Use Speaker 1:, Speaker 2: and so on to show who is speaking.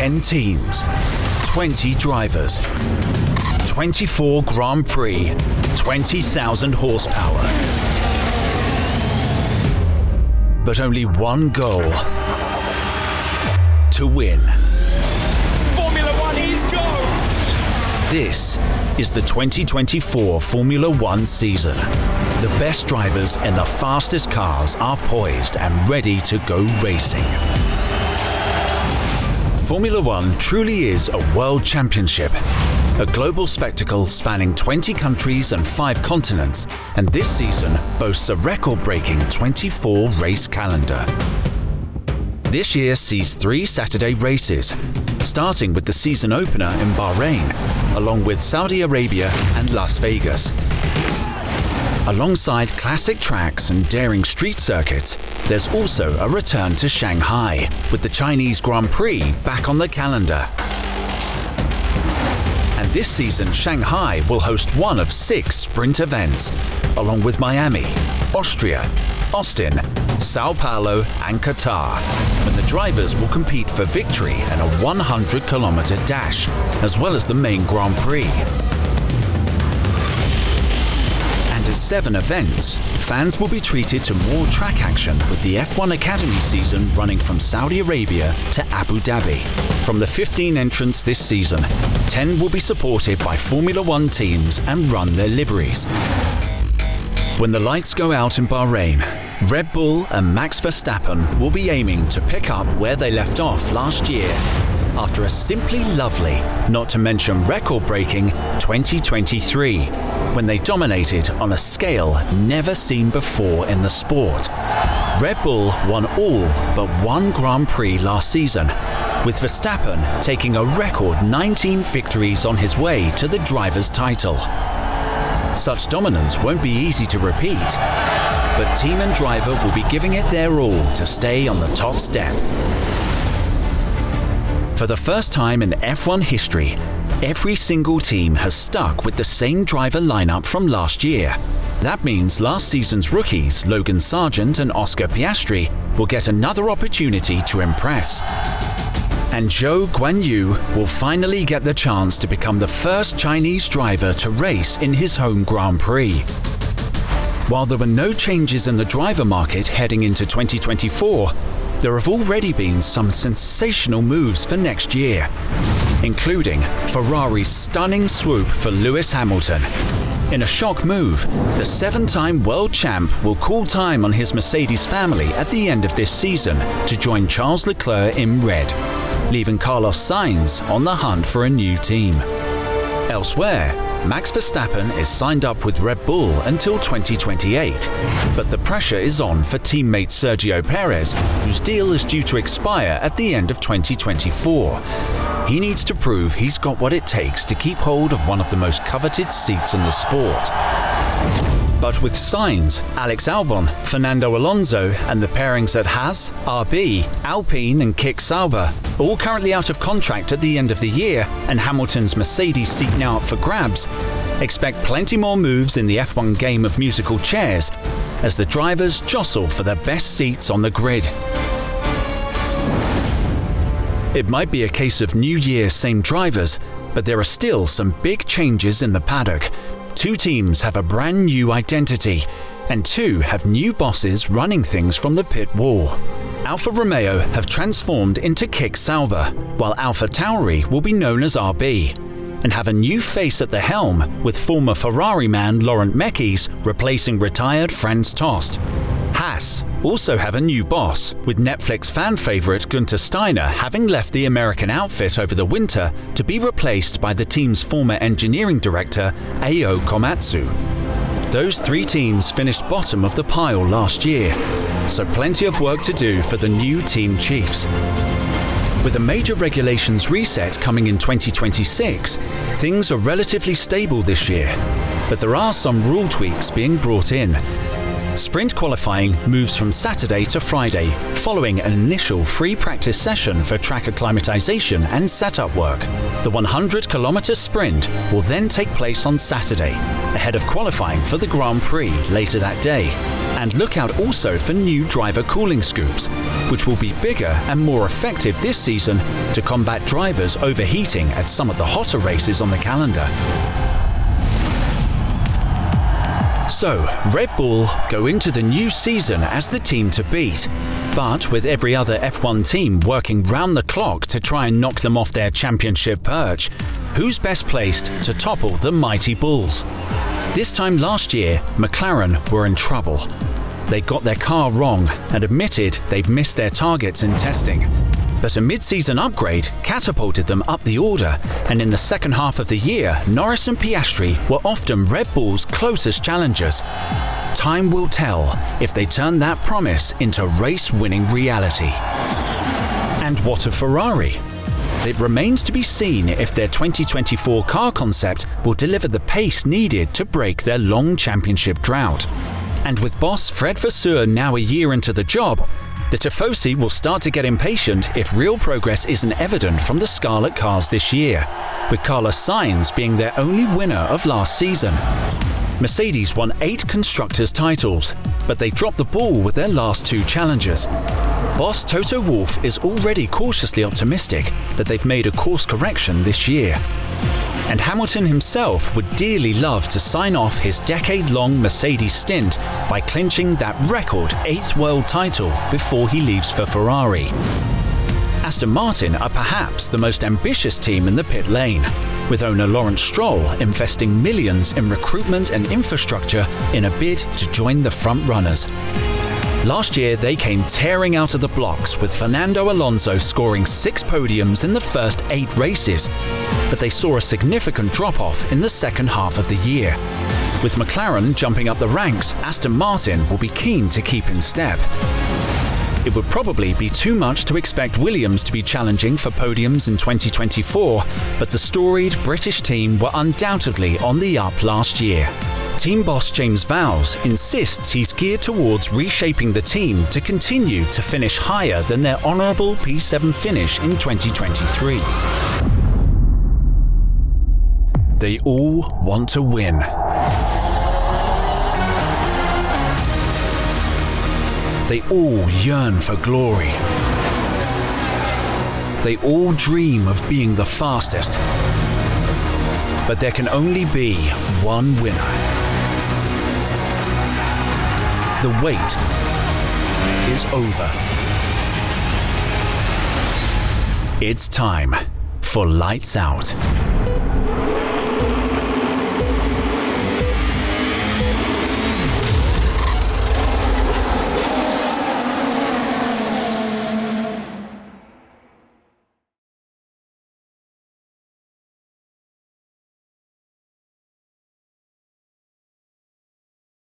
Speaker 1: 10 teams, 20 drivers, 24 Grand Prix, 20,000 horsepower. But only one goal: to win.
Speaker 2: Formula One is go!
Speaker 1: This is the 2024 Formula One season. The best drivers in the fastest cars are poised and ready to go racing. Formula One truly is a world championship, a global spectacle spanning 20 countries and 5 continents, and this season boasts a record-breaking 24-race calendar. This year sees 3 Saturday races, starting with the season opener in Bahrain, along with Saudi Arabia and Las Vegas. Alongside classic tracks and daring street circuits, there's also a return to Shanghai, with the Chinese Grand Prix back on the calendar. And this season, Shanghai will host one of 6 sprint events, along with Miami, Austria, Austin, Sao Paulo and Qatar, when the drivers will compete for victory in a 100-kilometer dash, as well as the main Grand Prix. And at 7 events, fans will be treated to more track action, with the F1 Academy season running from Saudi Arabia to Abu Dhabi. From the 15 entrants this season, 10 will be supported by Formula One teams and run their liveries. When the lights go out in Bahrain, Red Bull and Max Verstappen will be aiming to pick up where they left off last year, after a simply lovely, not to mention record-breaking 2023, when they dominated on a scale never seen before in the sport. Red Bull won all but 1 Grand Prix last season, with Verstappen taking a record 19 victories on his way to the driver's title. Such dominance won't be easy to repeat, but team and driver will be giving it their all to stay on the top step. For the first time in F1 history, every single team has stuck with the same driver lineup from last year. That means last season's rookies, Logan Sargent and Oscar Piastri, will get another opportunity to impress. And Zhou Guanyu will finally get the chance to become the first Chinese driver to race in his home Grand Prix. While there were no changes in the driver market heading into 2024, there have already been some sensational moves for next year, including Ferrari's stunning swoop for Lewis Hamilton. In a shock move, the 7-time world champ will call time on his Mercedes family at the end of this season to join Charles Leclerc in red, leaving Carlos Sainz on the hunt for a new team. Elsewhere, Max Verstappen is signed up with Red Bull until 2028, but the pressure is on for teammate Sergio Perez, whose deal is due to expire at the end of 2024. He needs to prove he's got what it takes to keep hold of one of the most coveted seats in the sport. But with Sainz, Alex Albon, Fernando Alonso and the pairings at Haas, RB, Alpine and Kick Sauber, all currently out of contract at the end of the year, and Hamilton's Mercedes seat now up for grabs, expect plenty more moves in the F1 game of musical chairs as the drivers jostle for the best seats on the grid. It might be a case of new year, same drivers, but there are still some big changes in the paddock. 2 teams have a brand new identity, and 2 have new bosses running things from the pit wall. Alfa Romeo have transformed into Kick Sauber, while Alpha Tauri will be known as RB, and have a new face at the helm, with former Ferrari man Laurent Mekies replacing retired Franz Tost. Haas also have a new boss, with Netflix fan favourite Günther Steiner having left the American outfit over the winter to be replaced by the team's former engineering director, Ao Komatsu. Those 3 teams finished bottom of the pile last year, so plenty of work to do for the new team chiefs. With a major regulations reset coming in 2026, things are relatively stable this year, but there are some rule tweaks being brought in. Sprint qualifying moves from Saturday to Friday, following an initial free practice session for track acclimatization and setup work. The 100-kilometer sprint will then take place on Saturday, ahead of qualifying for the Grand Prix later that day. And look out also for new driver cooling scoops, which will be bigger and more effective this season to combat drivers overheating at some of the hotter races on the calendar. So, Red Bull go into the new season as the team to beat, but with every other F1 team working round the clock to try and knock them off their championship perch, who's best placed to topple the mighty Bulls? This time last year, McLaren were in trouble. They got their car wrong and admitted they'd missed their targets in testing. But a mid-season upgrade catapulted them up the order, and in the second half of the year, Norris and Piastri were often Red Bull's closest challengers. Time will tell if they turn that promise into race-winning reality. And what of Ferrari? It remains to be seen if their 2024 car concept will deliver the pace needed to break their long championship drought. And with boss Fred Vasseur now a year into the job, the Tifosi will start to get impatient if real progress isn't evident from the Scarlet cars this year, with Carlos Sainz being their only winner of last season. Mercedes won 8 constructors' titles, but they dropped the ball with their last 2 challenges. Boss Toto Wolff is already cautiously optimistic that they've made a course correction this year. And Hamilton himself would dearly love to sign off his decade-long Mercedes stint by clinching that record 8th world title before he leaves for Ferrari. Aston Martin are perhaps the most ambitious team in the pit lane, with owner Lawrence Stroll investing millions in recruitment and infrastructure in a bid to join the front runners. Last year, they came tearing out of the blocks with Fernando Alonso scoring 6 podiums in the first 8 races, but they saw a significant drop-off in the second half of the year. With McLaren jumping up the ranks, Aston Martin will be keen to keep in step. It would probably be too much to expect Williams to be challenging for podiums in 2024, but the storied British team were undoubtedly on the up last year. Team boss James Vowles insists he's geared towards reshaping the team to continue to finish higher than their honourable P7 finish in 2023. They all want to win. They all yearn for glory. They all dream of being the fastest. But there can only be one winner. The wait is over. It's time for Lights Out.